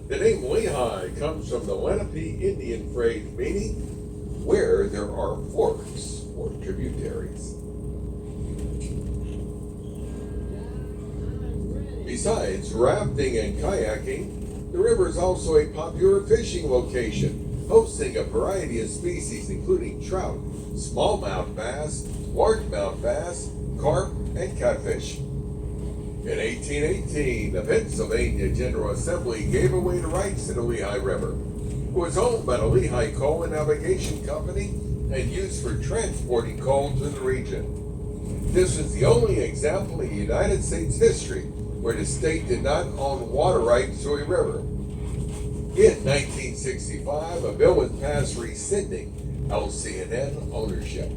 The name Lehigh comes from the Lenape Indian phrase meaning where there are forks or tributaries. Besides rafting and kayaking, the river is also a popular fishing location, hosting a variety of species including trout, smallmouth bass, largemouth bass, carp, and catfish. In 1818, the Pennsylvania General Assembly gave away the rights to the Lehigh River. It was owned by the Lehigh Coal and Navigation Company and used for transporting coal to the region. This was the only example in United States history where the state did not own water rights to a river. In 1965, a bill was passed rescinding LC&N ownership.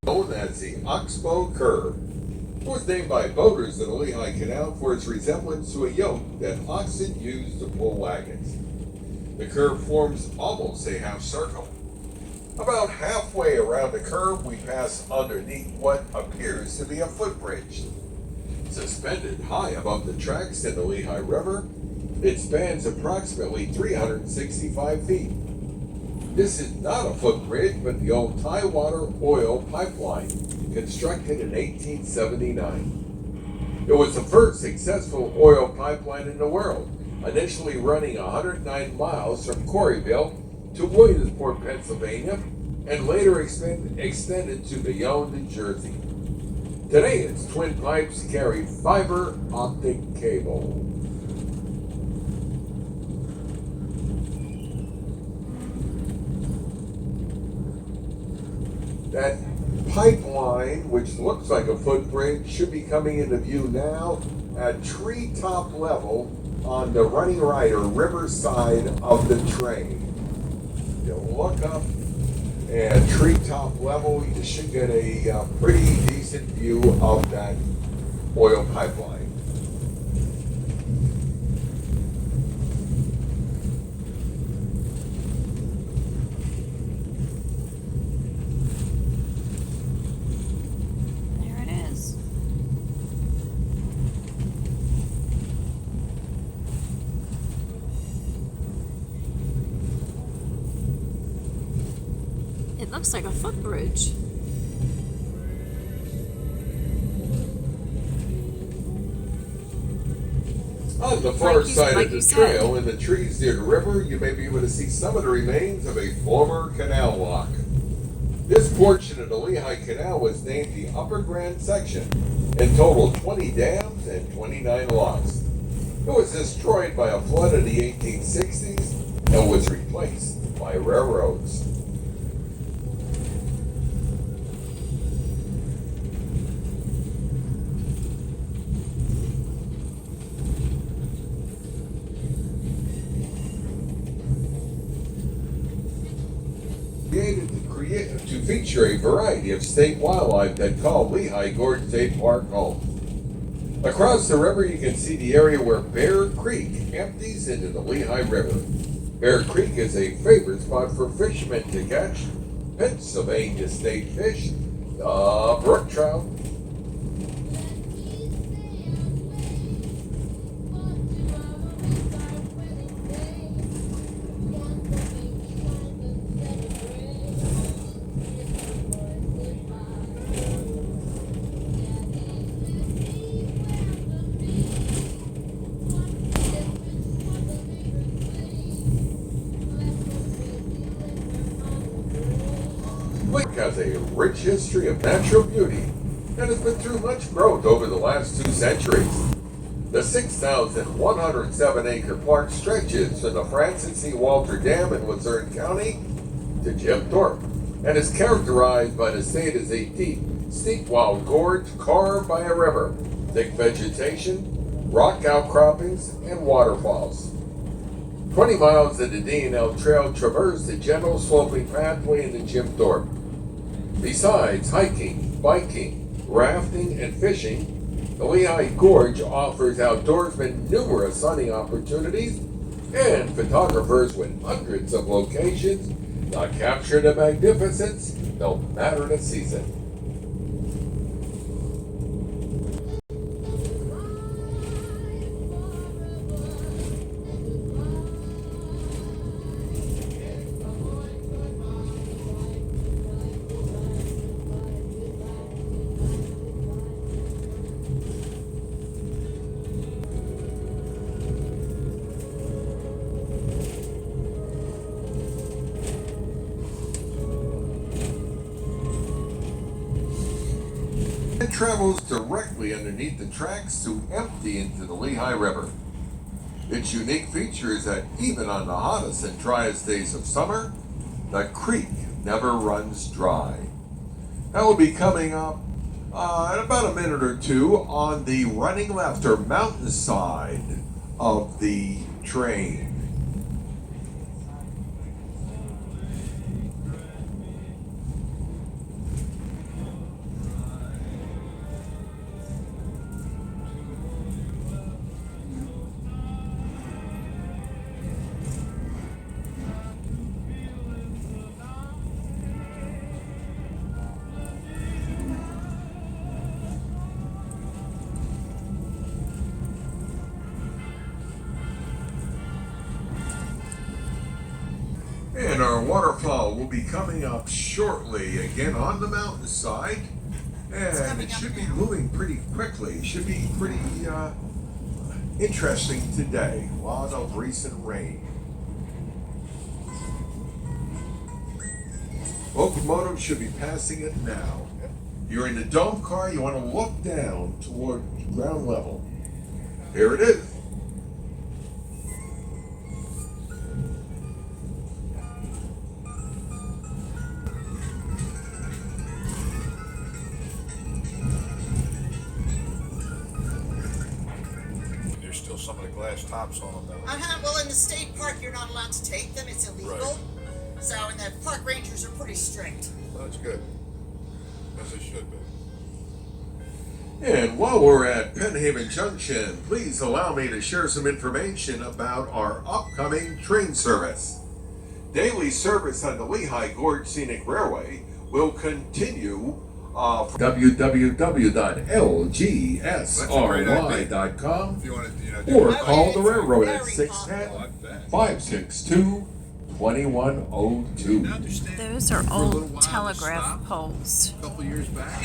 Known as the Oxbow Curve. It was named by boaters in the Lehigh Canal for its resemblance to a yoke that oxen used to pull wagons. The curve forms almost a half circle. About halfway around the curve, we pass underneath what appears to be a footbridge. Suspended high above the tracks in the Lehigh River, it spans approximately 365 feet. This is not a footbridge, but the old Tidewater oil pipeline, constructed in 1879. It was the first successful oil pipeline in the world, initially running 109 miles from Corryville to Williamsport, Pennsylvania, and later extended to Bayonne, New Jersey. Today, its twin pipes carry fiber optic cable. That pipeline, which looks like a footbridge, should be coming into view now at treetop level on the running right or river side of the train. You'll look up and treetop level, you should get a pretty decent view of that oil pipeline. It looks like a footbridge. On the far side of the trail, in the trees near the river, you may be able to see some of the remains of a former canal lock. This portion of the Lehigh Canal was named the Upper Grand Section and totaled 20 dams and 29 locks. It was destroyed by a flood in the 1860s and was replaced by railroads. To feature a variety of state wildlife that call Lehigh Gorge State Park home. Across the river, you can see the area where Bear Creek empties into the Lehigh River. Bear Creek is a favorite spot for fishermen to catch Pennsylvania state fish, the brook trout. Lake has a rich history of natural beauty and has been through much growth over the last 2 centuries. The 6,107-acre park stretches from the Francis C. Walter Dam in Luzerne County to Jim Thorpe and is characterized by the state as a deep, steep wild gorge carved by a river, thick vegetation, rock outcroppings, and waterfalls. 20 miles of the D&L Trail traverse the gentle sloping pathway into Jim Thorpe. Besides hiking, biking, rafting, and fishing, the Lehigh Gorge offers outdoorsmen numerous hunting opportunities and photographers with hundreds of locations that capture the magnificence no matter the season. It travels directly underneath the tracks to empty into the Lehigh River. Its unique feature is that even on the hottest and driest days of summer, the creek never runs dry. That will be coming up in about a minute or two on the running left or mountainside of the train. And our waterfall will be coming up shortly, again on the mountainside, and it should be moving pretty quickly. Should be pretty interesting today. A lot of recent rain. Locomotive should be passing it now. You're in the dome car, you want to look down toward ground level. Here it is. Still some of the glass tops on them though. Well, in the state park, you're not allowed to take them. It's illegal. Right. So, and the park rangers are pretty strict. Well, that's good. As they should be. And while we're at Penhaven Junction, please allow me to share some information about our upcoming train service. Daily service on the Lehigh Gorge Scenic Railway will continue www.lgsry.com If you want to, or do call the railroad at Very 610-562-2102. Those are old telegraph poles. A couple years back.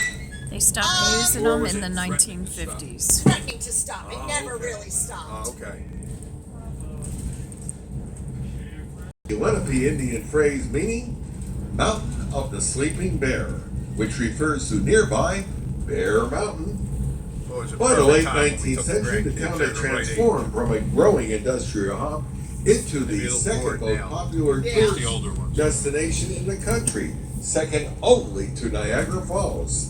They stopped using them in the 1950s. Threatening to stop. It never really stopped. Okay. The Lenape Indian phrase meaning Mountain of the Sleeping Bear, which refers to nearby Bear Mountain. Well, it's a By the perfect late time. We 19th took the century, the grandkids town there had to Rite Aid. transformed from a growing industrial hub into Maybe the it'll second board most now. popular Yeah. tourist The older ones. destination in the country, second only to Niagara Falls.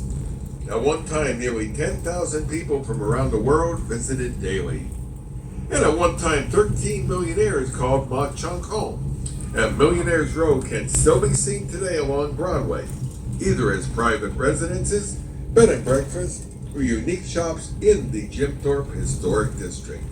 At one time, nearly 10,000 people from around the world visited daily. And at one time, 13 millionaires called Ma Chung home. And Millionaires Row can still be seen today along Broadway, either as private residences, bed and breakfast, for unique shops in the Jim Thorpe Historic District.